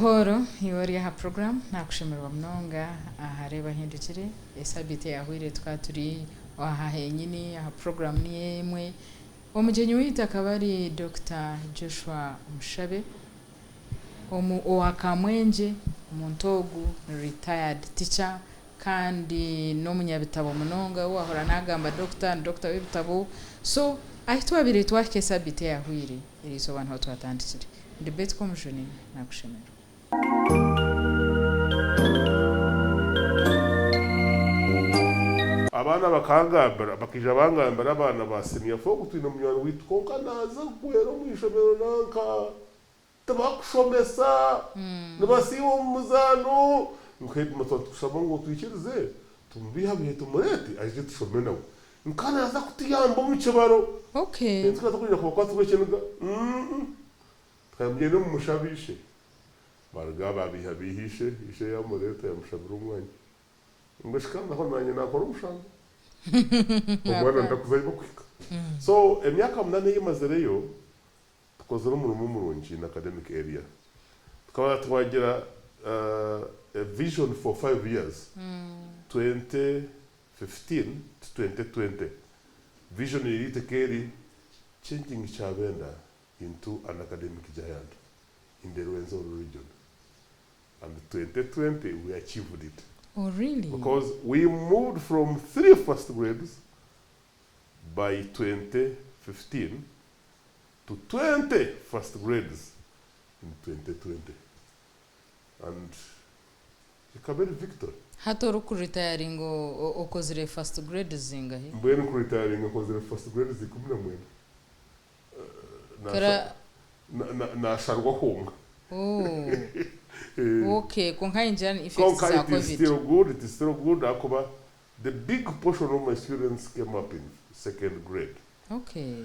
Amahoro yori ha program nakushemerwa mnonga Reeba Ahindugire esabite yahwire twaturi wahahe nyini aha program ni yemwe omujenyi wita kabari Dr. Joshua Mushabe wa Kamwenge Muntogu retired teacher kandi no munyabitabo mnonga wahora nagamba Dr. w'ibitabo so ahitwa bire twake sabite yahwire iriso abantu twatandikire debate Komujuni nakushemera abana bakangambara bakija bangambara abana basemya fo kutwina munywana witkonka naza kwero mwishomero nanka tabakushomesa nabasiwo muzano nkhedu matatushaba ngo twikirize tumbiha bihe tumurete aje tushomena nkana naza kutiyamba mu kibaro okay ntukaza kuja kwa twekeniga twamye no mushabishe barga babiha bihishe ishe ya murete ya mushabira umwanya ngashikanda ho nanye nakora umushanga umwana ndakuzayibo kwika so emyaka munane yimazereyo tukoze n'umurimo murungi in academic area tukaba twagira a vision for 5 years 2015 to 2020 vision irite keri changing Chabenda into an academic giant in the Rwenzori region, and 2020 we achieved it. Oh really? Because we moved from 3 first grades by 2015 to 20 first grades in 2020, and ikabera victory. Hatoru ku retiring okozire first grade zingahe? Mbwene ku retiring okozire first grades 11. Kara na sharwa honga. Oh. Okay, konka injani effects za COVID. It is still good. Akoba the big portion of my students came up in 2nd grade. Okay.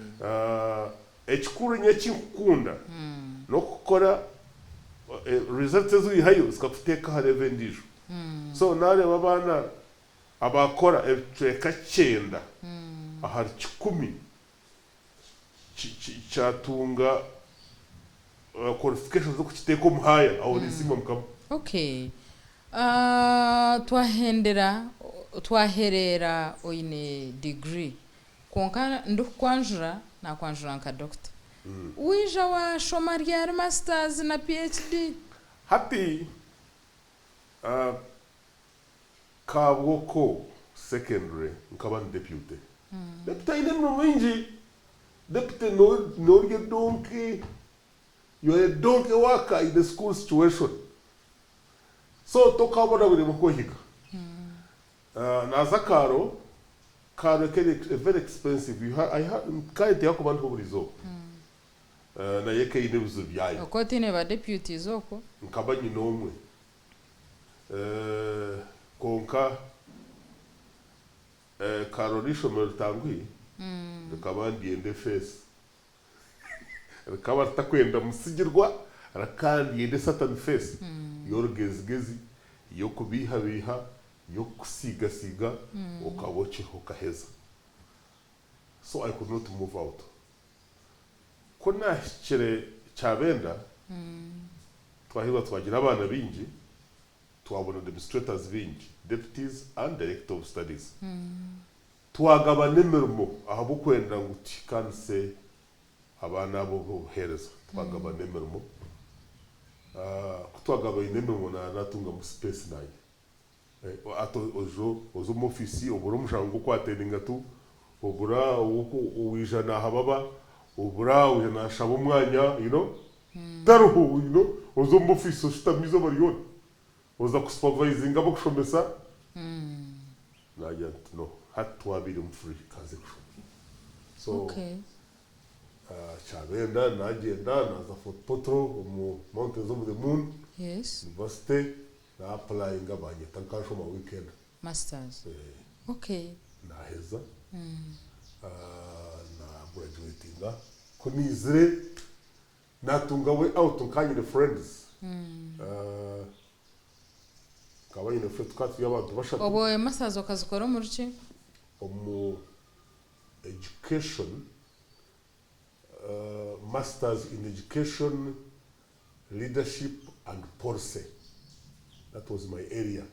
Ekikuru nyekikunda no kukora results ezihayo sikafuteka ha revenue. So nare babana abakora ekya 9 ahari 10 chatunga qualifications zo kukiteko muhaya aho nisima mukaba. Okay. Twaherera oine degree konka ndukwanjura na kwanjura nka doctor. Wija wa shomaria masters na PhD hati kabwoko secondary nkaba deputy. Deputy ine mwinji deputy no get donkey. You are a donkey worker in the school situation. So toka about with mukohika. Naza karo very expensive. I had kind yako bantu burizo. Na yeke ine buzu byayo. Okoti ne ba deputy zoko. Nkabanyi nomwe. Konka karolisho meltangwi. Kabandi ende face. Kaba takwenda musigirwa arakandi yende Satan face yorgezgezi yo kubiha yo kusiga ukaboche ukaheza. So I could not move out. Kona kire Chabenda twahiba twagira abana bingi twabona administrators bingi deputies and director of studies twagaba nemermo ahabo kwenda nguti kanse abana bo hereza twagaba nemermo kutwagaba inemermo na natunga mu space naye ato ozo mu office oburo mushango kwateninga tu obura uko uwijana hababa obura ujana shabo mwanya taruhu ozo mu office ostamizo bariyo oza kusupervising abo kushomesa najya no hatwabiri mu free kaze kushomesa. So okay. Chabenda nagenda naza for potro mu mountains of the moon. Yes. University na applying abanye tankasho ma weekend masters. Okay. Na heza. Na graduating kunizire natunga we out nkanye the friends. Kabanye the friends kat y'abantu bashaka. Obo masters okazikora mu ruki? Omu education. Masters in Education, Leadership and Porse. That was my area.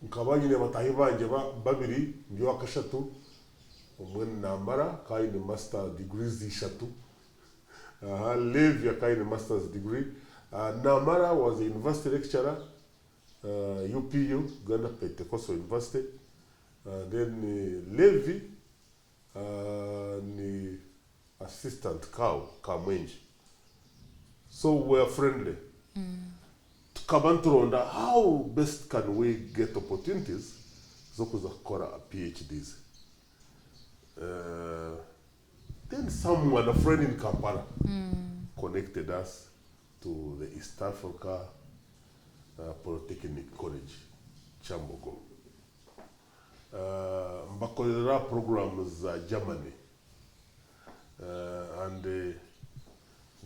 Nkaba nyine batahi banje babiri ndi wakashatu umwe namara kaine master degrees ishatu. Levi kaine master's degree. Namara was a university lecturer, UPU, Ghana Pentecostal University. Then Levi, ni assistant Kamwenge. So we are friendly. Tukabanturonda, how best can we get opportunities? Zokuza kora PhDs. Then someone, a friend in Kampala, connected us to the East Africa Polytechnic College, Chambogo. Mbakolera programs Germany. And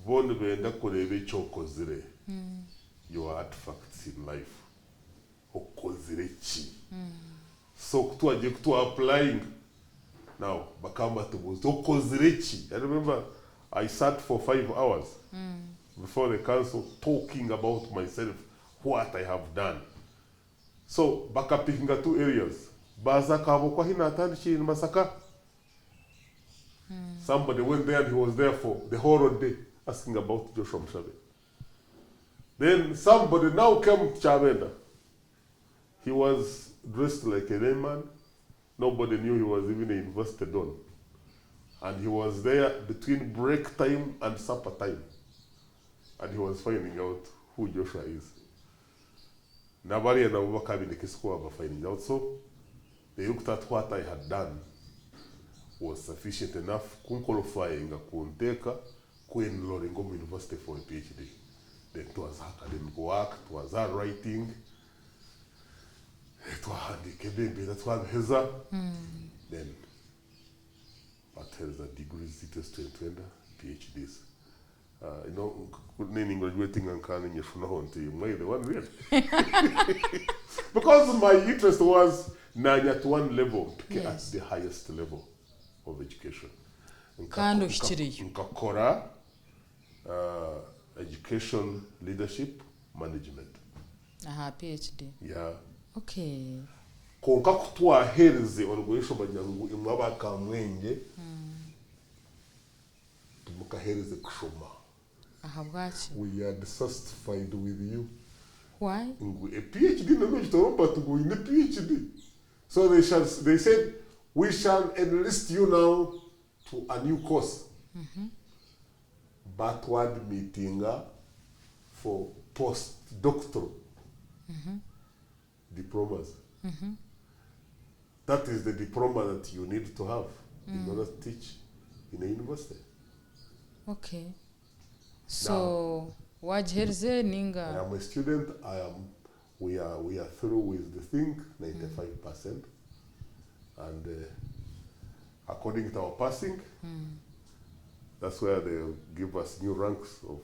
von benda kurebe chokozire your artifacts in life. Okozire chi. So kutu applying. Now, Bakamba to Okozire chi. I remember I sat for 5 hours before the council talking about myself, what I have done. So, Baka picking at 2 areas. Bazaka Bokwahina Tanchi in Masaka. Somebody went there and he was there for the whole day asking about Joshua Mushabe. Then somebody now came to Chabenda. He was dressed like a layman. Nobody knew he was even a university don. And he was there between break time and supper time. And he was finding out who Joshua is. Nobody and Abubakar in the Kisco were finding out. So they looked at what I had done was sufficient enough qualifying a kunteka kuenroll in University for a PhD. Then it was academic work, it was writing, it was handicaping, that was Heza. Then, but Heza degrees, it was 20 PhDs. You know, naming graduating and canning your phone to you, the one real. Because my interest was at one level, at the highest level of education. Nkakora education leadership management. PhD. Yeah. Okay. Konka kutwa hereze orugoyesho banyangu imwaba Kamwenge. Tumuka hereze kushoma. We are dissatisfied with you. Why? A PhD no to go in the PhD. So they said we shall enlist you now to a new course. Backward meeting for postdoctoral diplomas. That is the diploma that you need to have in order to teach in a university. Okay. So, wajherze ninga? I am a student. We are through with the thing, 95%, and according to our passing, that's where they give us new ranks of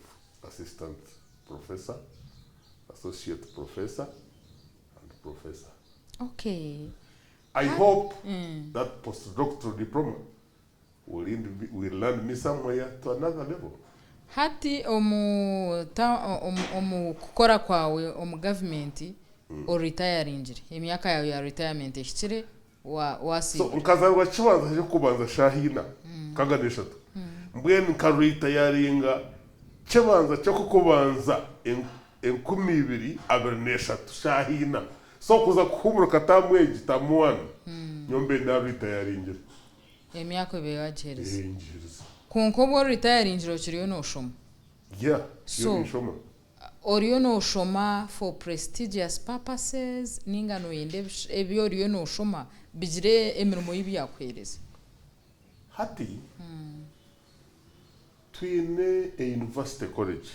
assistant professor, associate professor, and professor. Okay. I hope that postdoctoral diploma will land me somewhere to another level. Hati omu kukora kwawe omu government o retiring emyaka yawe ya retirement ekire wasi so nkazarwa kibanza cyo kubanza shahina kagadeshatu mbwe nkaritayaringa kibanza cyo kubanza 2023 shahina so kuza kuhumuruka Kamwenge tamuwana nyombe na retiring emyaka ebe yagereza kunkobo retiring kiriyo no shoma. Yeah, so oriyo no shoma for prestigious purposes ninga no yende ebyo oriyo no shoma bijire emirimo yibi yakwereza hati twine a university college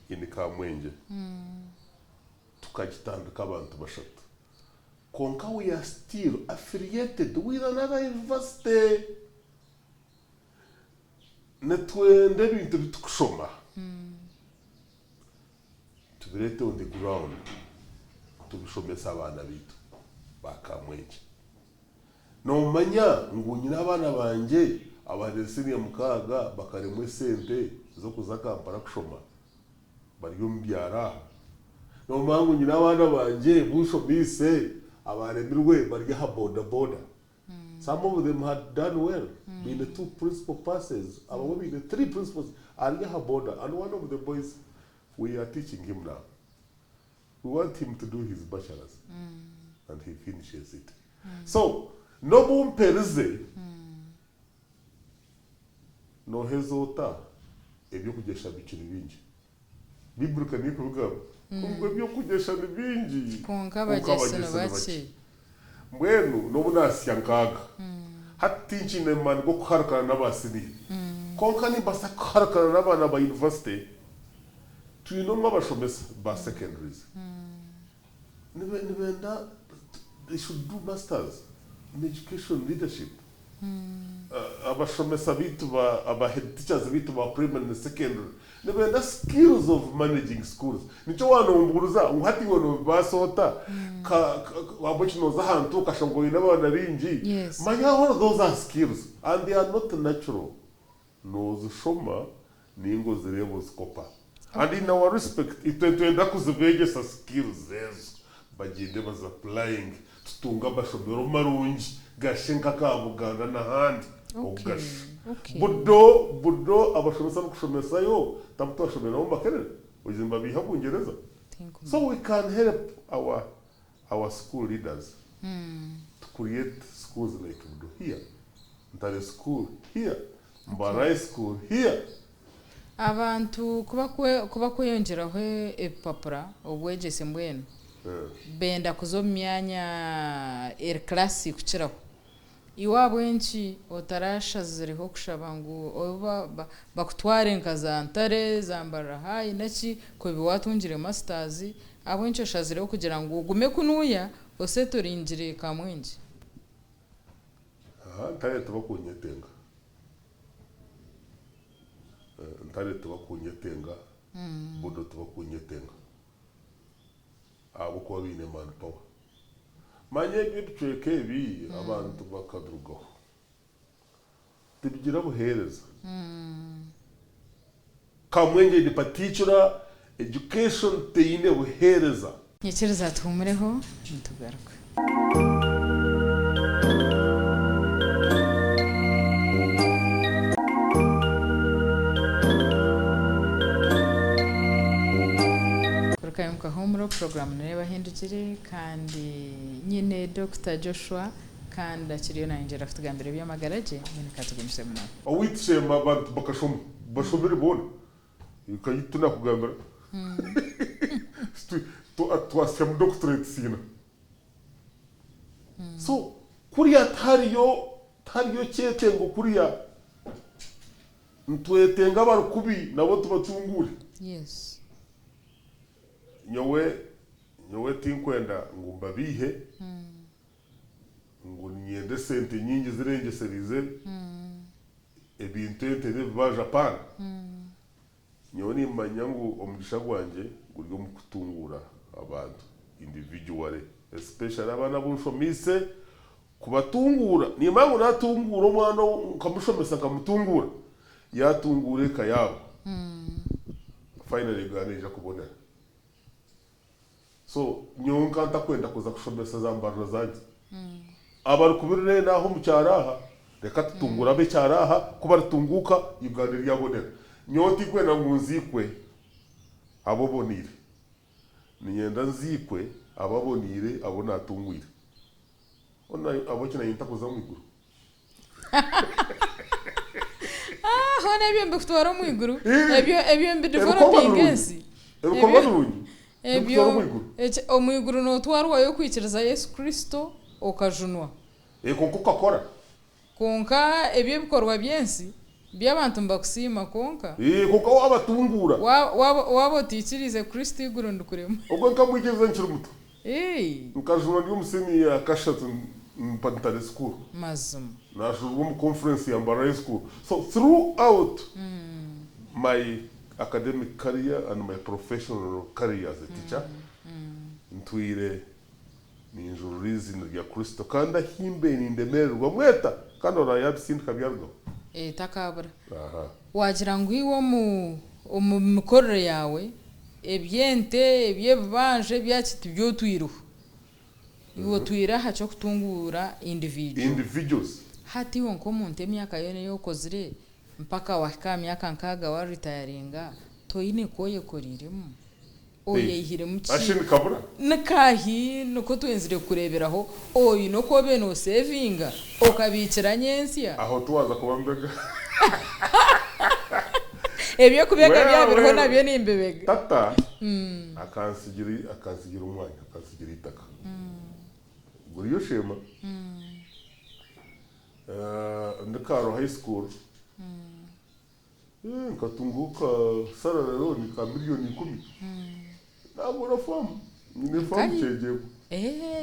in Kamwenge tukagitandika abantu bashatu konka we are still affiliated with another university netwende bintu bitukushoma tubirete on the ground tubishomesa abana bitu bakamwenge no manya ngunyina abana banje abaresini mukaga bakaremwe sente zo kuza Kampala kushoma bariyo mbyara no mangu nyina abana banje bushomise abaremirwe bari ha boda. Some of them had done well, being the 2 principal passes, and being the 3 principals, and boda. And one of the boys, we are teaching him now. We want him to do his bachelor's, and he finishes it. So, no boom perize, no hezota, ebyo kujesha bichiri binji. Bibruka ni kuvuga, kumwe byo kujesha ni binji. Konka bagesa no bachi. Mwenu n'obunasyankaga hatinchine man go kuharukana n'abasini konka ni basa kuharukana n'abana ba university tuyino nk'abashomesa ba secondaries nibenda they should do masters in education leadership abashomesa bitu aba head teachers bitu ba primary and secondary nibenda skills of managing schools nico wanomburuza uhati wono basota wabochino za hantu kashongoye n'abana binji manya all those are skills and they are not natural no zishoma ningo zirebo zikopa and in our respect itwenda kuzivegesa skills zezo bagende baz applying tutunga bashobero marungi gashenka kabuganda n'ahandi Budo abashomesa kushomesa yo tamuto ashomera mu makerere uzimba biha kungereza. So we can help our school leaders to create schools like Budo here, Ntare school here, Mbarai school here. Abantu kuba kweyongeraho epapura obwegese mbwenu benda kuzo myanya class kuchiraho iwabo enchi otarashaziriho kushabangu oba bakutware nkaza Ntare zambara hayi naki ko biwatungire masters abo enchi shaziriho kugira ngo ugume kunuya osetoringire Kamwenge. Ntare tubakunyetenga Ntare tubakunyetenga Budo tubakunyetenga abo ko bine manpower manye gitweke bi abantu bakadrugaho tibigira buhereza Kamwenge ni particular education teine buhereza nyekereza tumureho ntugaruka Homro program Reeba Ahindugire kandi nyine Dr. Joshua kandi akiriyo nanjye rafutugambira by'amagaraje nyine katugumse muna awitshema abantu bakashoma bashobere bona ikayituna kugambira to atwasya mu doctorate sina so kuriya tariyo cyetengo kuriya ntwetenga barukubi nabo tubatungure. Yes. nyowe tinkwenda ngumba bihe ngo nyende sente nyingi zirengeserize ebintu ente biba Japan nyowe nimanya ngo omugisha gwanje guryo mu kutungura abantu individually especially abana b'ushomise kubatungura nimango natungura omwana kamushomesa kamutungura yatungure kayabo finally ganeja kubona. So nyonka ntakwenda kuza kushomesa zambara zanjye abari kubirire naho mu cyaraha reka tutungura be cyaraha kuba rutunguka yuganira yabonera nyoti kwenda ngunzikwe abobonire ninyenda nzikwe ababonire abo natungwire ona abo kina yinta kuza mu iguru hone ebyo mbikutwara mu iguru ebyo developing ensi ebyo omwiguru no twarwa yo kwikiriza Yesu Kristo okajunwa konko kakora konka ebyo bikorwa byensi byabantu mbakusima konka konka wabatungura wabo tikirize Kristo iguru ndukurema ubwo nkamwigeze nkiri muto nkajunwa ndi umusemi ya kashatu mpantare school mazum nashurwa mu conference ya Mbarai school. So throughout my academic career and my professional career as a teacher ntwire ni injurizi ya Kristo kandi himbe ni ndemererwa mweta kandi orayabisindi kabyargo takabura aha wagira ngo iwo mu mikorere yawe ebyente ebyebanje byakiti byotwiruho iwo twiraha cyo kutungura individuals hati wo nko muntu emyaka yone yokozire mpaka wahika myaka nkaga wa retiringa toyine koye koriremo oye ihire muki ashini kabura nakahi nuko twenzire kureberaho oyi no ko beno savinga okabikira nyensia aho tuwaza kuba mbega ebyo kubega byabiriho nabyo nimbebega tata akansigira umwanya akansigira itaka buri yo shema ndakaro high school nkatunguka sararero ni ka miliyoni 10 nabura famu ni famu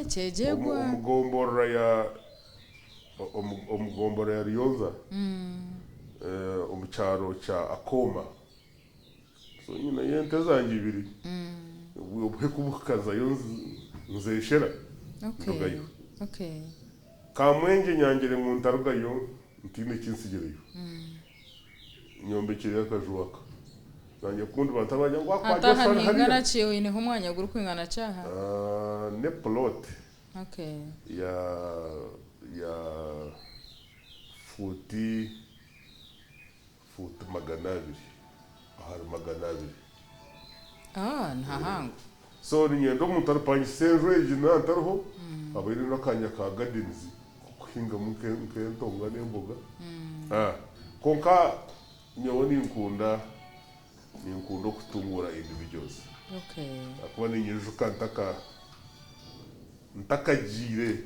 chejegwa umugombora ya Riyonza umucyaro cha Akoma so nyina yente zanjye ibiri ubuhe kubukaza yo nzeshera okay Kamwenge nyangere mu ntaruga yo ntine kinsigereyo nyombe kiri akajuwaka nanjye kundi batabanya ngo akwaje fara hari ngana ciyo ine humwanya guru kwingana cyaha ne plot okay ya futi maganabiri ahari maganabiri ntahango so ni nyendo mu tarpanye senreje na tarho abiri nakanya ka gardens kuhinga mukentonga nemboga konka nyoni nkunda kutungura individuals akuba ni nyijuka ntakagire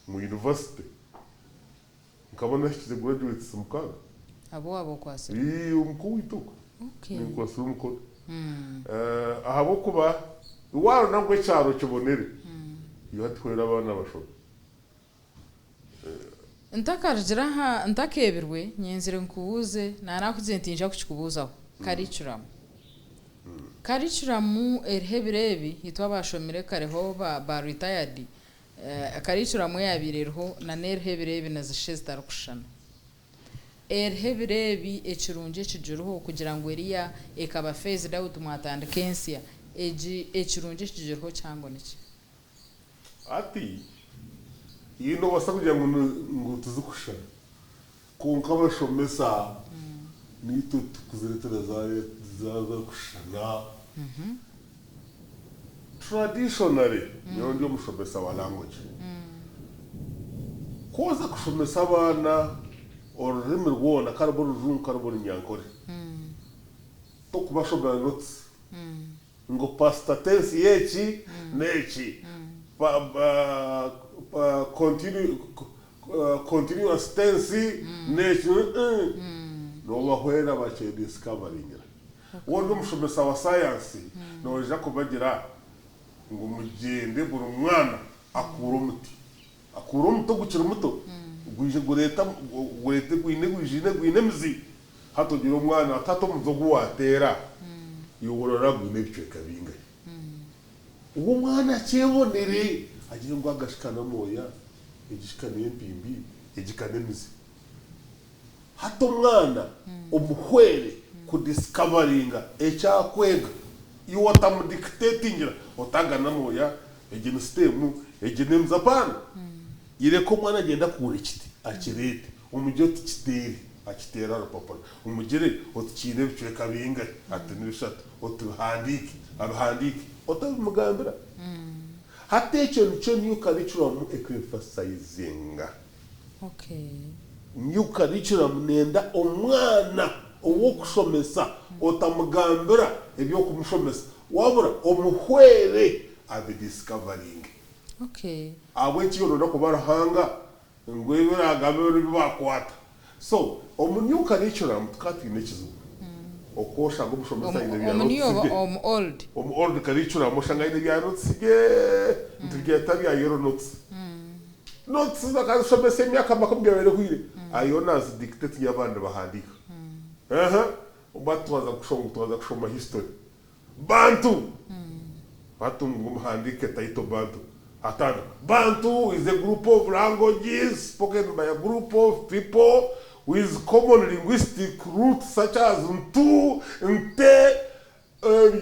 mu university nkabona shize graduates mukaga abo kwase umukuru wituko ni kwase umukuru ahabo kuba waro nangwe cyaro kibonere iyo atwera abana bashobe ntakarjiraha ntakebirwe nyenzire nkubuze narakuzentinja kuchikubuzaho curriculum erhebirebi hitwa bashomire kareho ba retired curriculum yabireho na nerhebirebi nazishe zitarukushana erhebirebi ekirunje kijuruho kugira ngo eriya ekaba phased out mwatandikensia ekirunje kijuruho cyangwa niki ati yino wasakugira ngo tuzukushana konka bashomesa nito tukuziretera zaza kushana traditionally ndio mushomesa wa language koza kushomesa abana orurimi rwona karabona rujun karabona nyankore to kubashobora notes ngo past tense yechi nechi continuous tense nechi no bahwera bache discovering wondo mushomesa wa science no ja kubagira ngo mugende buri mwana akura umuto gukira umuto gwije gureta gwine mizi hatogira umwana atato muzogu watera yogorora gwine biceka binga uwo mwana cyebonere agiye ngo agashikana moya igishikana empimbi igikane mizi hato mwana omuhwere ku discoveringa ekyakwega iwo tamudictatingira otagana moya egene system egene mzapana ireko mwana agenda kure kiti akirete umujyo tikitere akitera rapapa umugire otikine biceka binga atenishata otuhandiki otabimugambira hatecho nicho new curriculum emphasizing new curriculum nenda omwana owo kushomesa otamugambira ebyo kumushomesa wabura omuhwere abi discovering abo chiyo ndo kubarahanga ngwebera agabero bibakwata so new curriculum tukati nechizo okosha ngo mushomesa ine bya old curriculum moshanga ine bya notsige ntigiye ya yero notes bakashomesa imyaka makumyabiri hwire ayo nazi dictate y'abandi bahandika ubatuwaza kushoma history bantu batu ngumhandike taito bantu Atana. Bantu is a group of languages spoken by a group of people with common linguistic roots such as Ntu, Nte,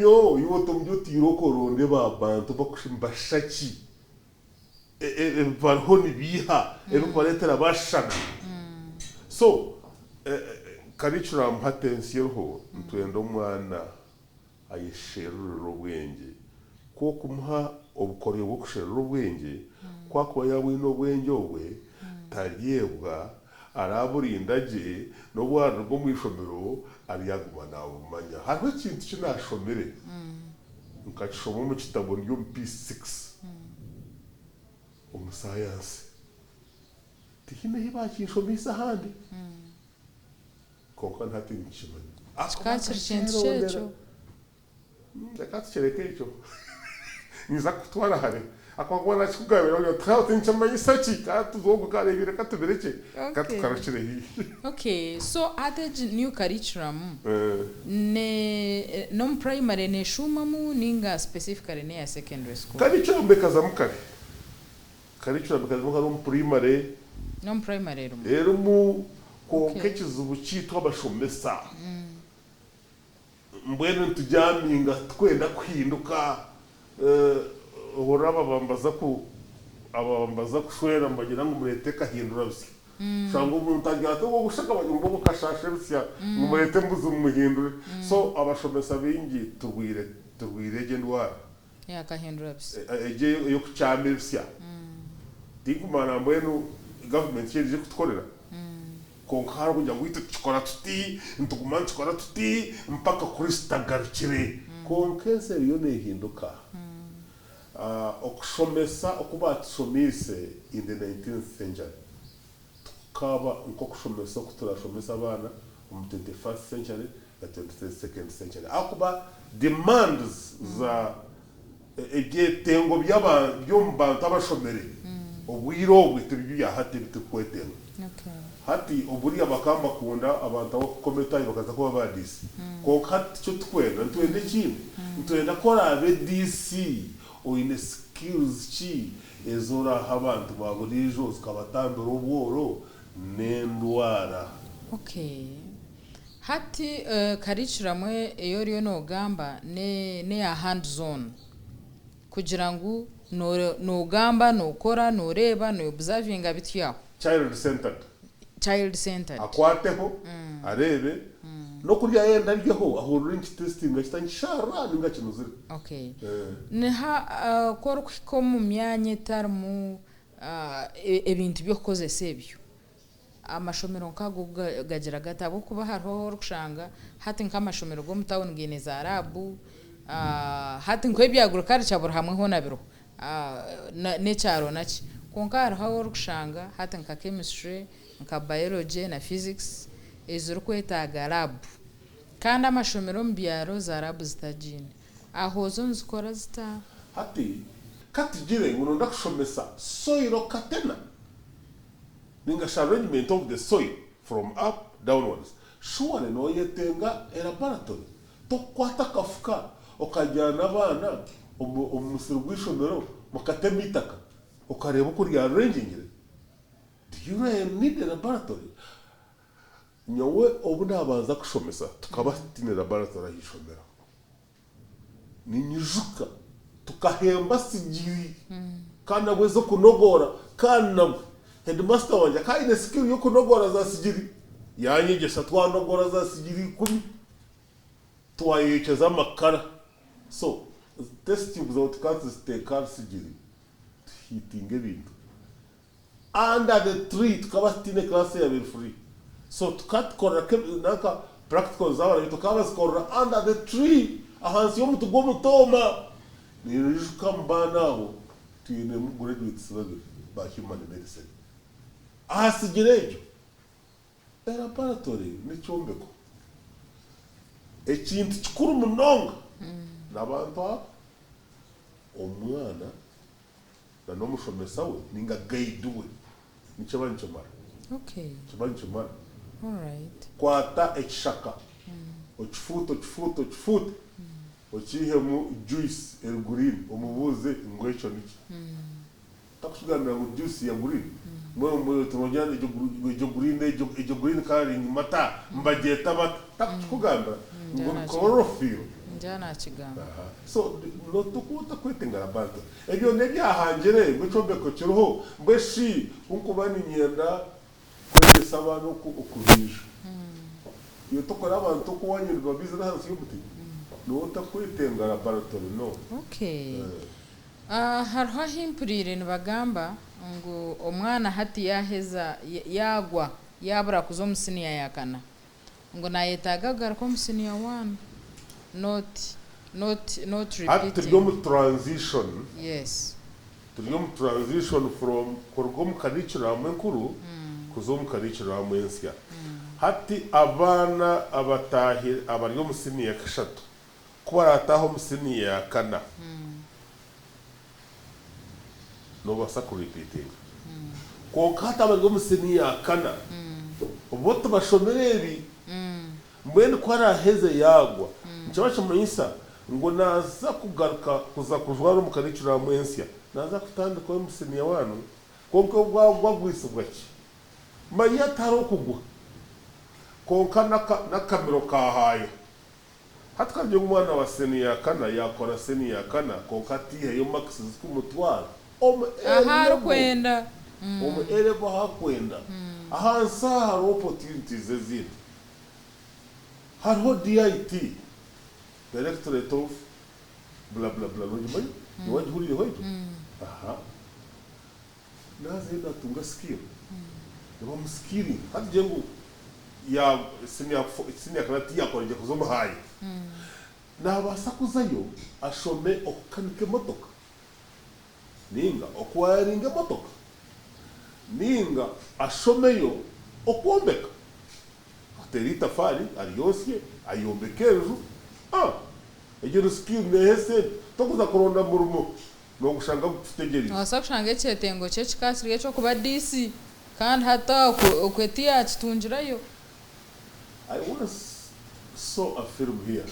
yo tumjo tiro koronde ba bantu bakushimashaki. Barhoni biha, baletera bashana. So, curriculum hatensiyo ho ntwenda umwana ayisherura ubwenge ko kumuha obukoryo bwo kusherura ubwenge kwa kuba yabwino ubwenge obwe tariyebwa araburindaje no bwana bwo mwishomero ariyaguma nawe umanya hariho ikintu kinashomere nkacishoma mu kitabo ryo P6 umusayansi tihine hibakishomisa handi konka ntati nkimanyi Skachir chenchecho. Ndakatchereke icho. Niza kutwara hare. Akwagwana chikugabira yo twauti nchamanyi sachi katuzogo karebire katubereke katukarashire hi. Okay, so added new curriculum. Ne non primary ne shumamu ninga specifically ne ya secondary school. Curriculum bekazamukare. Curriculum bekazamukare mu primary. Non primary rumu. Erumu konkekizubu cyitwa bashomesa. Mbwene tujaminga twenda kwihinduka horaba bambaza kushwera mbagira ngo murete kahindura bisi. Shango umuntu agiye wo gushaka abanyumbo bukashashe bisya ngo murete mbuze umuhindure. So abashomesa bingi tugwirege ndwara. Ya kahindura bisi. Eje yo kucyamira bisya. Ndikumana mbwene government yeje kutkorera. Konkara kujya ngo tukora tuti ntugumana tukora tuti mpaka kuri stagarukire konkense yo nehinduka okushomesa okuba tushomise in the 19th century tukaba nko kushomesa kuturashomesa abana mu 21st century na 22nd century akuba demands za egetengo by'abantu abashomere obwiro bwitibyo yahate bitukwetenga. Okay. Hati oburi abakamba kunda abantu abo kometa bakaza kuba badisi ko kati cyo twenda ntwende kintu ntwenda kora abe DC o ine skills chi ezora abantu baburijo zikabatambira ubworo nendwara. Okay, hati curriculum eyo riyo no gamba ne ya hands on kugira ngo no gamba no kora no reba no observing abityaho child centered akwateho arebe no kurya yenda ryeho aho range testing ashitangishara ninga kinuzira. Okay, ne ha kor ko mu myanya tarmu ebintu byo koze sebyo amashomero nkago gagira gatabo kuba hariho rukushanga hati nkamashomero go mutawon geneza arabu hati nkwebyaguruka kari cyabura hamwe ho nabiro ne cyaro naki konkara hawo rukushanga hati nka chemistry nka biology na physics ezuru kwetaga lab kandi amashomero mbyaro za lab zitajine aho zo nzikora zita hati katijire ngo ndakushomesa soil katena ninga arrangement of the soil from up downwards sure no yetenga laboratory to kwata kafuka okajyana abana umuserwishomero mukatemitaka ukareba uko rya arranging. You need a laboratory. Nyawe obu nabanza kushomesa tukaba tine laboratory yishomera. Ninyijuka tukahemba sigiri kana bwezo kunogora kana headmaster wanje kaine skill yo kunogora za sigiri yanyigisha twanogora za sigiri 10 twayekeza makara. So test tubes out steka sigiri hitinge bintu under the tree tukaba tine class ya will free. So tukakora naka practical zawa tukaba skora under the tree ahansi yo mutugomo toma nirishuka mbanaho tine mu graduates ba human medicine asigirejo laboratory ni chombeko ekintu kikuru munonga nabantu omwana na nomushomesa we ninga guide we nichobani chomara. Okay, chobani chomara. All right. Kwata ekishaka ochifuto ochihe mu juice el green omubuze ingwecho niki takushugana ngo juice ya green mwe tumujyana ijo green kari mata mbageta bata takugamba ngo chlorophyll njana kigamba so no tukuta kwitengara bantu ebyo nebyahangire mwichombe ko kiroho mbeshi unkubani nyenda kwegesa abantu ukubije iyo tokora abantu kuwanyirwa business y'ubuti no takwitengara bantu no okay hariho himpurire nibagamba ngo omwana hati yaheza yagwa yabura kuzo musiniya yakana ngo nayetaga garako musiniya 1 not repeating at the transition yes the transition from korgom kanicira mwenkuru kuzom kanicira mwensya hati abana abatahi abaryo musiniya kashatu kuba ataho musiniya kana no basa kurepeating ko kata abaryo musiniya kana oboto bashomerebi mbene kwara heze yagwa ncabasha muyisa ngo naza kugaruka kuza kujwara mu kanicira mwensya naza kutandika musiniya wanu konko gwagwisubwa ki manya taro kugwa konka nakamiro kahaye hatkanje umwana wa seniya kana yakora seniya kana konka tihe yo maxes kumutwara ahari kwenda erebo hakwenda ahansa hari opportunities ezindi hariho DIT Directorate of bla bla bla nonyuma niwajihurire hoyo naze natunga skill niba muskilling hati jengu ya senior kana yakora kuzoma hayi nabasa kuzayo ashome okukanike motoka ninga okwaringa motoka ninga ashomeyo okwombeka aterita fari aliyosye ayombekerejo egero skill nehese tokuza koronda murumo no gushanga gutegereza wasa kushanga ecyetengo cye kikasiriye cyo kuba DC kandi hata okwetiya kitunjirayo. I once saw a film here.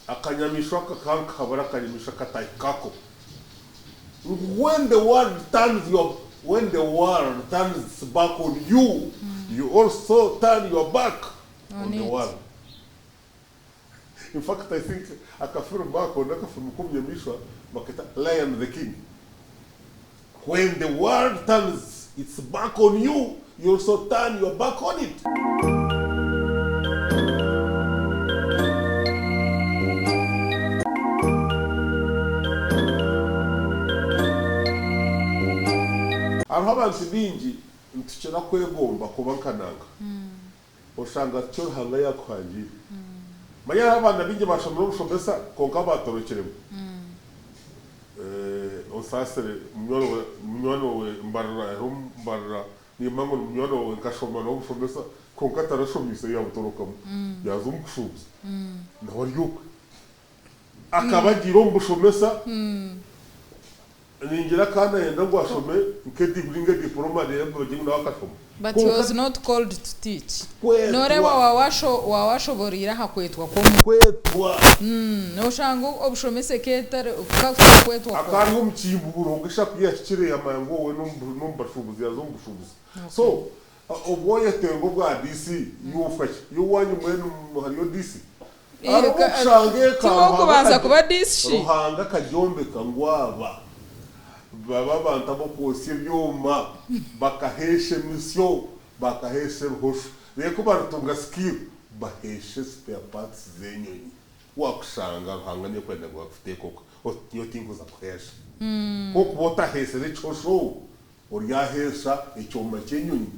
Akanyamishwa kakabara kanyamishwa katai kako. When the world turns back on you, you also turn your back on the world. In fact, I think akafilm back on akafilm kumnyamishwa makita Lion the King. When the world turns its back on you, you also turn your back on it. Abantu bingi ntukira kwegomba kuba nkananga oshanga cyo hanga yakwangira manya abana bingi bashomera ubushomesa konka batorokeremo osasere mnyono we mbarra ni mango mnyono we nkashoma no ubushomesa konka tarashomise yabutorokamo yazumkushubuza na wariyuka akabagira ubushomesa ningira kana yenda gwashome nkedi bringa diploma de bajinga nakashoma. But he was not called to teach. Nore wawasho borira hakwetwa kwetwa no shango obushomese ketare kwetwa akari umchimburo ngishaku yashikire yamango we nombashubuzi yazombushubuzi. So oboye tengo bwa DC yufaki yuwanyu mwenu hariyo DC arushange ka baza kuba DC ruhanga kajombe kangwaba baba bantu abokose byuma bakaheshe mission bakaheshe hosho reko baratunga skill baheshe spare parts zenyonyi wakushanga ruhanganye kwenda gwafite koko yo tinguza kwesha koko botahese recosho oryahesha icyoma cyenyonyi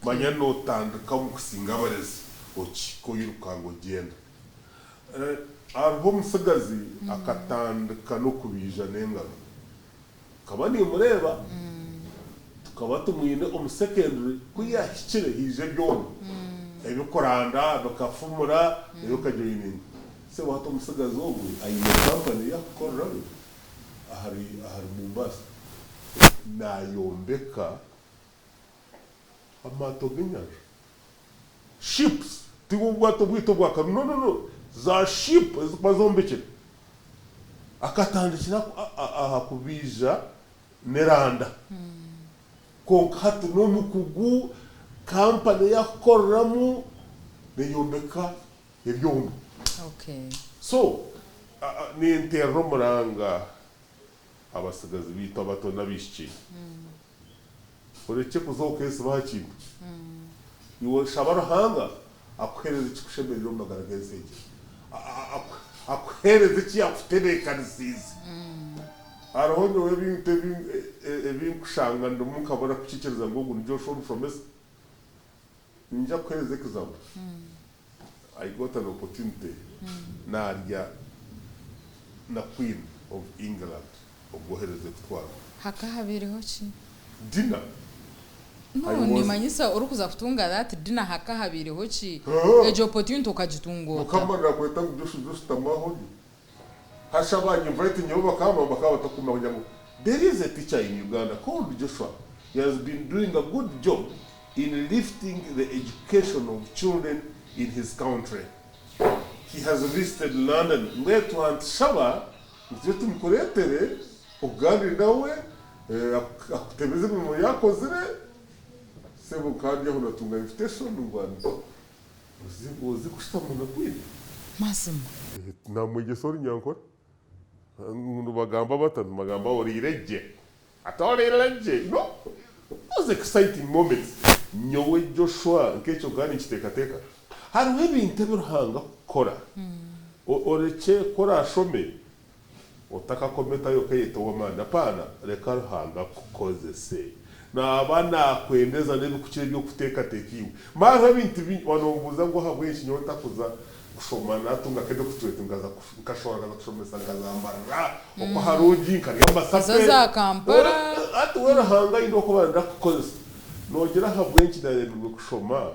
manya no tandika mukusinga barezi oki ko yirukango genda album sagazi akatandika no kubija nengalo kabani mureba tukaba tumwine secondary kuyashikire hije byone ebikoranda bakafumura ebikajoyininga se wato musagazi wogu ayine company yakora ahari Mombasa nayombeka amato ginyanja ships tiwo bwato bwito bwaka no za ship bazombekera akatandikira aha kubija neranda konka hati n'omukugu kampani yakoreramu neyombeka ebyombi so ninterera omuranga abasigazi bitu abato n'abishiki ureke kuzokwesibaho kintu iwe shaba ruhanga akuhereza ikikushemerera mu magara g'ensege akuhereza iki yakutebekanisiza hariho nyowe ebintu ebinkushanga ndomu nkabona kukikereza ngo ugu niryo shora ushomesa ninja kuhereza example I got an opportunity narya na Queen of England oguhereza kutwara hakahabereho ki dinner no nimanyisa urukuza kutunga that dinner hakahabereho ki ejo opportunity ukagitungo ukamara kweta ngo byose tamaho hashabanye invite nyo bakaba takumenya ngo there is a teacher in Uganda called Joshua. He has been doing a good job in lifting the education of children in his country. He has visited London. Mwetu antshaba nzwetu mkoretere ugandi nawe akutebeze mu yakozire sebo kandi yaho natunga invitation ngwanda uzi kushtamuna kwini masimo namwegesori nyankora ngundu bagamba batatu magamba orireje atorireje no was exciting moments nyowe Joshua nkecho gani kitekateka hari webintu biruhanga kora oreke kora shome otaka kometa yo kayito wamana pana reka ruhanga kukoze se na abana kwendeza nebi kukire byo kuteka tekiwe maze bintu wanombuza ngo habwenshi nyota kuza kushomana tunga kede kutwete ngaza kashora kushomesa ngazambara uko haruji nkari amasape za kampara ati wera hanga indo ko banda kukoze nogera habwenshi da kushoma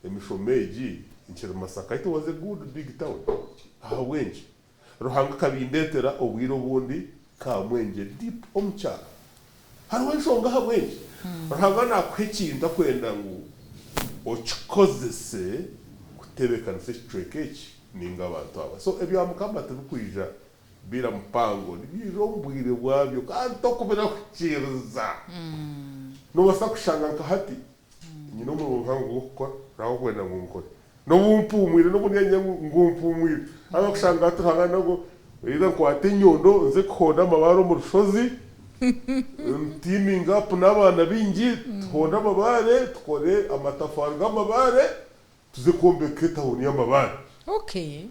emishomeji inchira masaka it was a good big town habwenshi ruhanga kabindetera obwiro bundi Kamwenge deep omchaka hari shonga habwenshi ruhanga nakwekinda kwenda ngo ochikozese kutebekana se ekicweka ninga abantu aba so ebyo amukamba tukwija bira mpango nibirombwire bwabyo kandi tokubera kukiriza no basa kushanga nkahati nyino mu ruhango gukora raho kwenda ngo nkore no bumpumwire no bunyanya ngumpumwire aba kushanga tuhanga nago ida kwate nyondo nze khona mabaro mu rushozi teaming up n'abana bingi khona mabare tukore amatafari gamabare tuze kombeke tawuni y'amabare okay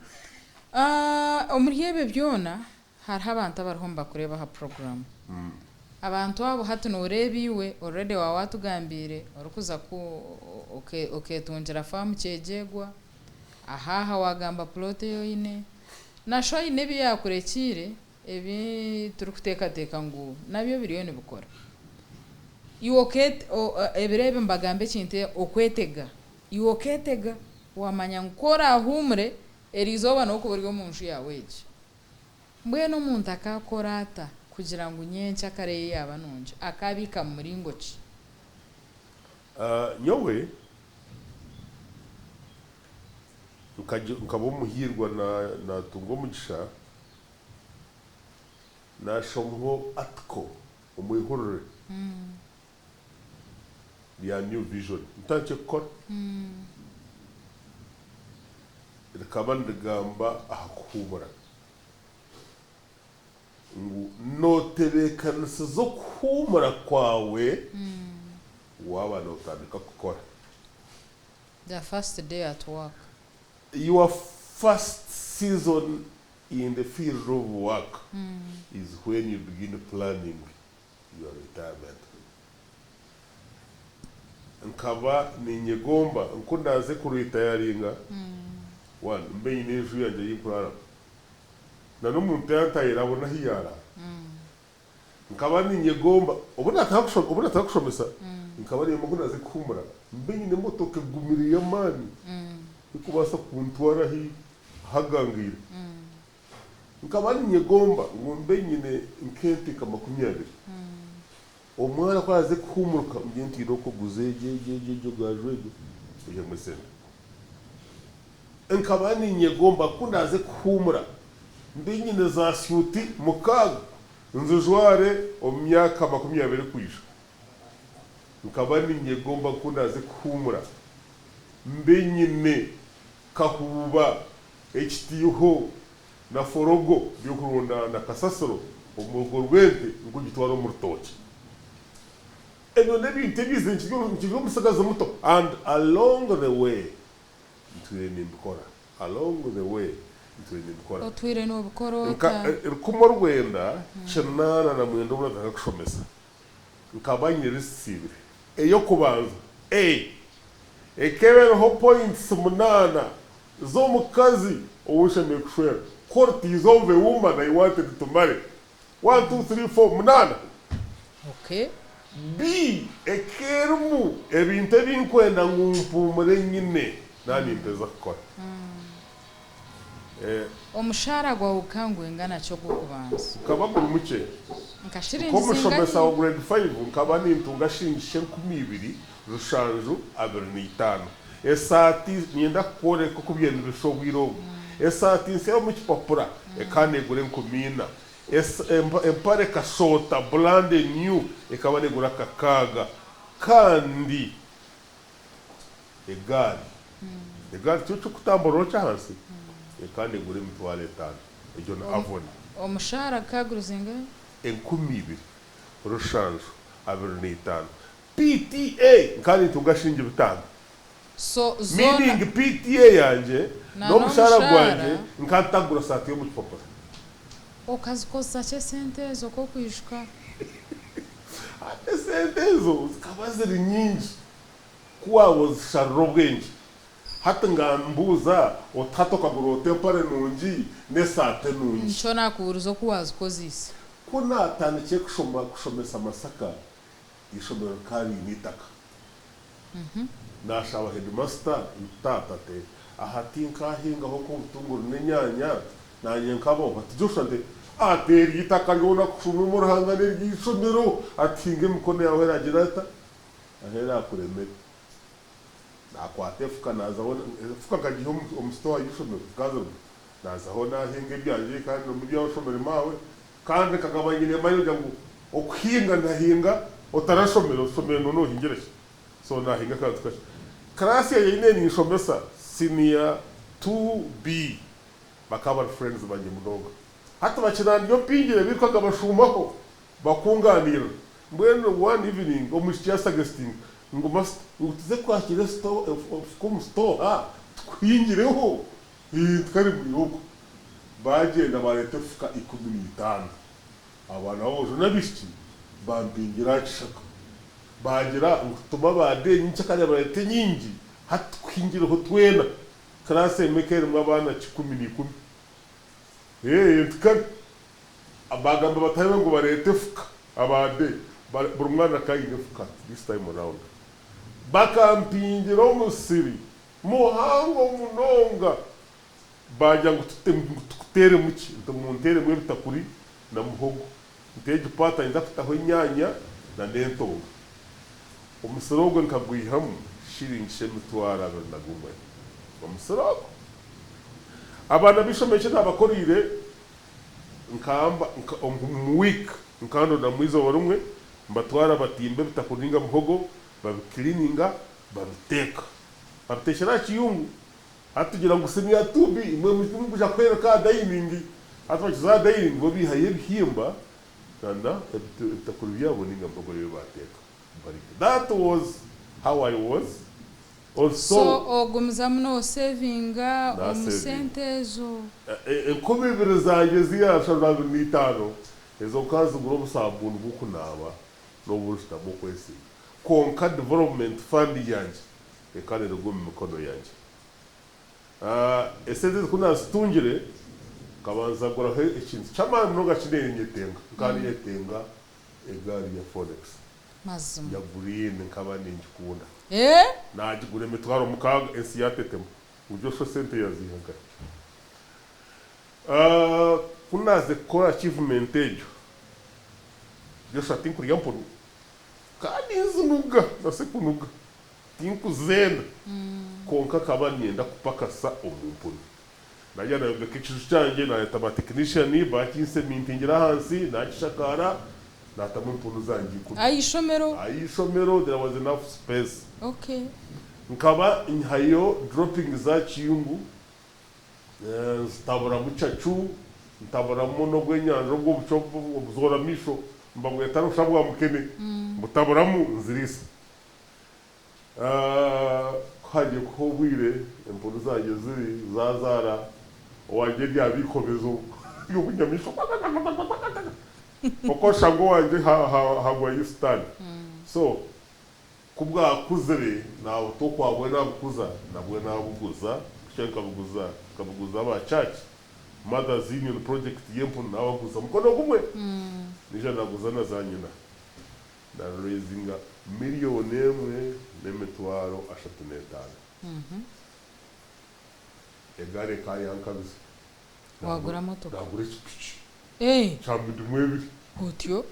omuriyebe byona hari abantu abarihomba kureba ha program abantu abo hatu norebiwe already wawatugambire orukuza ku oketungera farm cyegegwa ahaha wagamba plot yoyine nasho ine byakurekire ebi turukuteka ngo nabyo biriyo ne bukora iwoket ebirebe mbagambe kinte okwetega iwoketega wamanya nkora ahumre erizoba no kuburyo munju yawe iki mbwe no muntu akakorata kugira ngo nyencha kare yaba nonje akabika muringo ki nyowe nkabo muhirwa na tungo mugisha na shomho atko umuyihurure ya new vision ntache kor rikaba ndigamba ahakuhumura ngo notebekanisa zo kuhumura kwawe waba notandika gukora the first day at work your first season in the field of work is when you begin planning your retirement. Nkaba ninyegomba nkundaze kuritayaringa one mbenye n'ejo yanje yikurara na n'umuntu yantayira abona hiyara nkaba ninyegomba ubona atakushomesa nkaba niyo nkundaze kumura mbenye n'imotoka gumiriye amani ikubasa kuntwara hi hagangira nkaba ninyegomba ngo mbenye ne nkente kama 20 omwana kwaze kuhumuruka ngentiro ko guzeje gajweje uye musene nkaba ninyegomba kundaze kuhumura mbinyine za syuti mukaga nzujware omyaka 20 kwisha nkaba ninye gomba kundaze kuhumura mbinyine kahuba HTho na forogo byo kurunda na kasasoro umugo rwente ngugitwara mu rutoki eno nebintu bize nkigo musagaza muto and along the way itwirene mbikora along the way itwirene mbikora otwire no bukoro kumo rwenda chenana na mwendo bura kushomesa nkabanye receive eyo kubanza ekebe ho points munana zo mukazi owushame kushwera court of a woman I wanted to marry 1 2 3 4 munana okay B ekermu ebintu binkwenda ngumpumure nyine nani mpeza kukora omushara gwa ukangwe ngana cyo gukubanza kaba mu muce nkashirinzi como shomesa wa grade 5 nkaba nintunga shingishe 20 rushanju 25 esati nyenda kore ko kubyenda bishobwiro esati nse mu kipapura ekane gure nkumina empare kashota brand new ekaba negura kakaga kandi egari cyo kutamboro cyansi ekande gure mutwale tano ejo na avoni omushara kaguruzinga 20 rushanju 25 PTA kandi tungashinje bitanga so meaning PTA yanje no mushara gwanje nkatagura sati yo mu kipapura okazikosa che sente zo ko kwishka ate sente zo zikabaziri nyingi kuwawo zisharobwenje hata ngambuza otatoka gurote pare nungi nesate nungi ncho nakuruzo kuwazikozisa kuna atanikiye kushomesa amasaka ishomero kari nitaka nashaba headmaster utatate ahati nkahinga ho ko butunguru nenyanya nanye nkabo batijoshande ateri itaka ngona kushuma mu ruhangane ry'ishomero atinge mikono yawe ragirata ahera kuremera nakwate fuka nazabona fuka kagiho omusto y'ishomero kazo nazaho nahinga byanje kandi no muri y'ishomero mawe kandi kagabanyine mayo ngo okuhinga ndahinga otarashomero somero no hingereje so nahinga kazo class ya yine ni shomesa senior 2B bakaba friends banje mudogo hata bakirana yo pingire bitwaga abashumaho bakunganira mbwene one evening omushya suggesting ngo must utize kwakira store of store twingireho twari mu rugo bagenda barete fuka 15 abana bojo nabishiki bambingira chaka bagira utuma bade nyinshi kandi barete nyingi hatwingireho twena classe mekere mwabana 10 tukari abagamba bataye ngo barete fuka abade buri mwana kayine fuka this time around bakampingira umusiri muhango munonga bajya ngo tutere muki ntumuntere mwe bitakuri na muhogo nteje pata ndafitaho inyanya na ndentonga umusirogo nkagwihamu shiringishe mutwara nagumwe umusirogo abana bishomeshe nabakorire nkamba mu week nkando na mwizo warumwe mbatwara batimbe bitakuringa muhogo babikilininga babiteka babiteshera kiyungu atugira ngo siniya tubi mwe mukuja kwera ka dining atwakiza dining bo bihaye bihimba nanda bitakuru byabo ninga muhogo yo bateka that was how I was also so ogumzamuno savinga omusentezo enkomebere zanjye ziyashaza n'itano ezo kazi guro musabuntu bukunaba no bushita bwo kwesi konka development fund yanje ekane rugo mu mikono yanje eseze kuna stungire kabanza gura he ikintu chamana no gakinere nyetenga kandi yetenga egari ya forex mazum ya green nkabane ngikunda najigure mitwaro mukaga ensi yatetemo ujyo so sente yazihaga kunaze ko achievement ejo yo shati kuri yamporo kandi izunuga nase kunuga tinku zenda konka kabanyenda kupakasa omumpuni najya nayombeka ikizu cyanjye nahita abatekinishiyani bakinsemintingira hansi nakishakara natamwe impundu zanjye ayishomero there was enough space nkaba nhayo dropping za kiyungu ntabura mucacu ntabura muno gwenyanja bwo bucobo buzora misho mbamweta n'ushabwa mukene mutaburamo nzirisa hagiye kubwire impundu zanjye ziri zazara wanjye ryabikomezo y'ubunyamisho uko shango wanjye hagwa yustani so kubwa kuzere nawo to kwabwe nabukuza nabwe nabuguza kushanka kabuguza aba church Mothers Union Project yempo nabaguza mukono gumwe nije naguza nazanyina na raisinga miliyoni emwe n'emitwaro 35 egare kayankabiza wagura moto nagura ikipichi chambi dumwebi utyo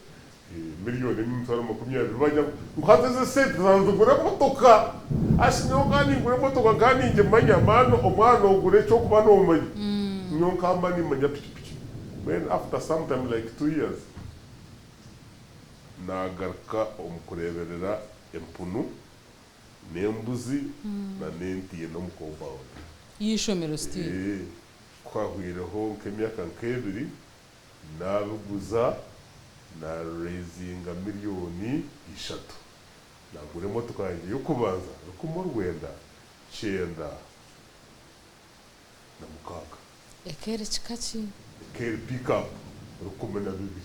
miliyoni n'emitwaro 20 bajya nkateze set zanzugura motoka asinyo kandi ngure motoka kandi nje manya mano omwana ogure cyo kuba no umanyi nyonka ni manya pichi when after some time like 2 years nagaruka omukureberera empunu nembuzi na nentiye no mukombaho yishomero still kwahwireho nk'emyaka nk'ebiri nabuguza na raisinga miliyoni 3 nagure motoka yanjye yo kubanza rukumurwenda cyenda na mukaka ekere chikachi ekere pick up rukumena bibi.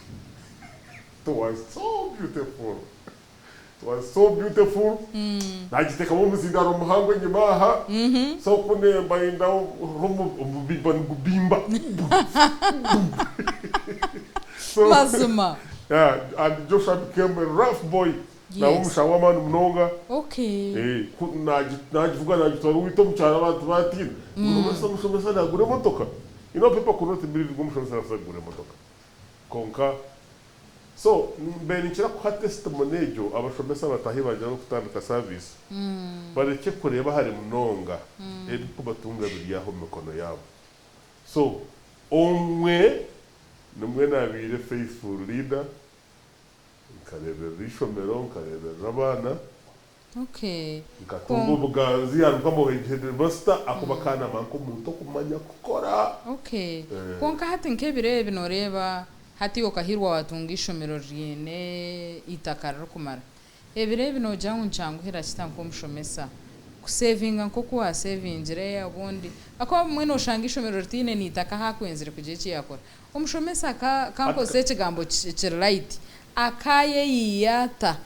It was so beautiful. It was so beautiful. Najiteka mu muzindaro muhango nyimaha. So kune mbayinda rumu bimba. So Mazuma. Yeah, and Joshua became a rough boy. Na umushawa mnonga. Okay. Najivuga najitwara wito mchana abantu batini. Ngomesa na gure motoka. You know people could not believe gumshomesa na gure motoka. Konka so mbenikira ku testimony abashomesa batahi bajya no kutandika service bareke kureba hari mnonga ebiko batunga biriyaho mikono yabo so omwe numwe nabire faithful leader nkarebe bishomero nkarebe abana ngatunga ubuganzi haruka mu headmaster akubakana manko muntu kumanya gukora konka hati nkebire binoreba hati okahirwa watunga ishomero ryene itakara kumara ebire bino jangu ncyangu hira kitanko mushomesa kusavinga nko kuwa savingire yabundi ako mwene oshanga ishomero rtine ni itaka hakwenzire kujechi yakora umushomesa kankoze ekigambo kirlight akaye yiyata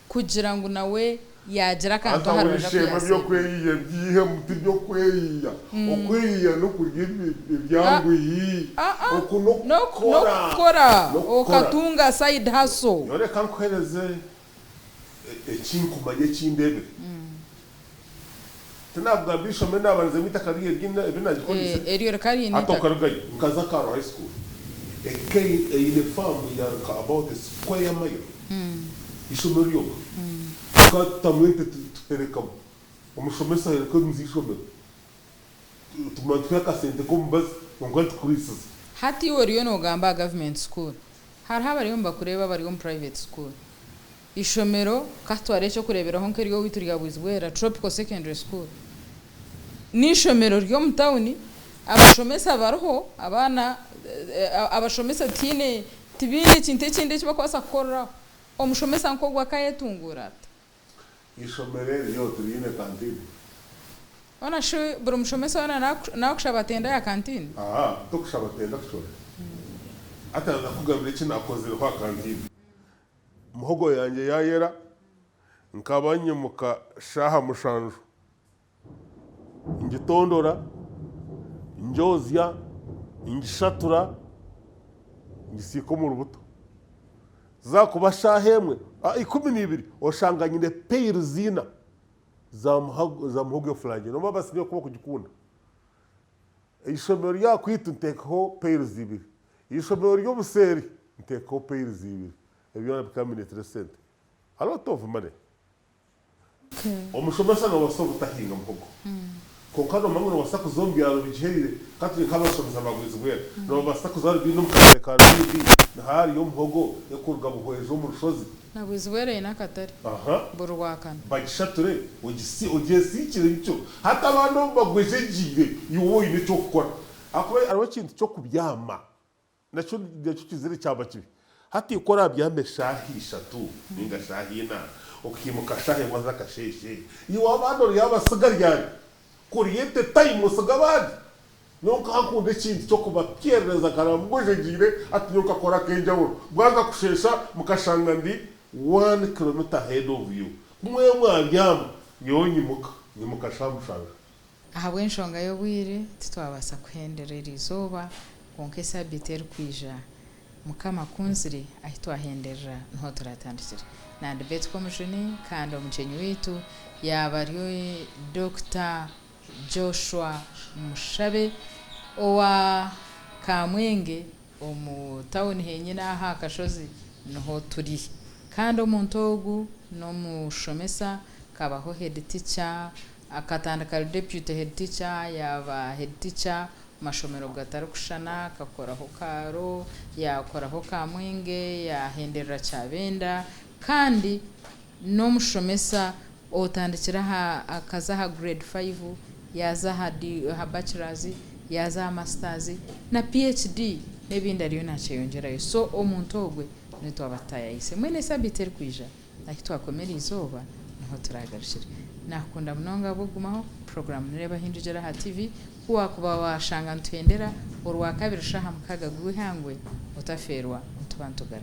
kugira ngo nawe yagira kanto haraje kwishema byo kweyiye byihe muti byo kweyiya okweyiya no kurya ibyangu yi okora okatunga side hustle yore kankwereze ekinkumaye kindebe tunabwa bishome nabanze mwita kariye gina ebinagikolise eriyo kariye ni atokaragaye nkaza ka high school ile farm ya about a square mile ishomero katamwete tuterekamo umushomesa yereko muzishomero tumatweka sente ko mbas ngwant kurises hati woriyo no gamba government school har habariyo mbakureba bari mu private school ishomero katware cyo kureberaho nkeriyo wituriga bwizwera tropical secondary school nishomero ryo mu town abashomesa baroho abana abashomesa tine tibindi kinte kibakwasa kora omushomesa nkogwa kayetungura ishomere yo turine kantine ona sho bro mushomesa ona nakushabatenda ya kantine tokushabatenda kushora ata nakugabire kinakoze kwa kantine muhogo yanjye yayera nkabanye muka shaha mushanju ingitondora njozya ingishatura ngisiko mu rubuto zakuba shahemwe 12 oshanganyine payir zina za muhogo fulanje no babasi niyo kuba kugikunda ishomero ya kwituntekaho payir zibiri ishomero ryo buseri ntekaho payir zibiri ebyo become interested a lot of money omushomesa no waso butahinga muhogo kokano mangu wasa kuzombya rubiherire katwe kabashomeza amagwizi gwera no basa kuzara bintu mukase ka bibi nahari yo mhogo yakurga buhwejo mu rushozi nagwizi gwera inakatari burwakana bagishature ugesi cyo hata abantu bagwejejire yuwo ine cyo gukora akore ariwe kintu cyo kubyama naco kizire cyaba kibi hati ukora byambe shahisha tu ninga shahina ukimuka shahe waza kasheshe yiwa abantu yabasigaryari kuriyete time usagabadi nuko hakunde kintu cyo kubapyereza karamugojejire atinyuka kora kenjawo bwaza kushesha mukashanga ndi 1 kilometer ahead of you mwe mwabyama nyimuka shamushanga ahabwe nshonga yo bwire titwabasa kuhenderera izuba konke sabiter kwija mukama kunziri ahitwahenderera nho turatandikira nandi bet Komujuni kandi omucenyi witu yabariyo Dr. Joshua Mushabe owa Kamwenge omu town henyina aha kashozi nho turi kandi omuntu ogu no mushomesa kabaho head teacher akatandika deputy head teacher yaba head teacher mashomero gatari kushana kakoraho karo yakoraho Kamwenge yahenderera cyabenda kandi no mushomesa otandikira akaza ha grade 5 yaza ha bachelors yaza masters na PhD nebindi ariyo naceyongerayo so omuntu ogwe nitwa ataayayeire mwene sabiter kwija nakitwakomera izoba naho turagarishira nakunda munonga bugumaho program Reeba Ahindugire ha TV kuwa kuba washanga ntwendera urwa kabiri shaha mukaga guhangwe utaferwa utubantugara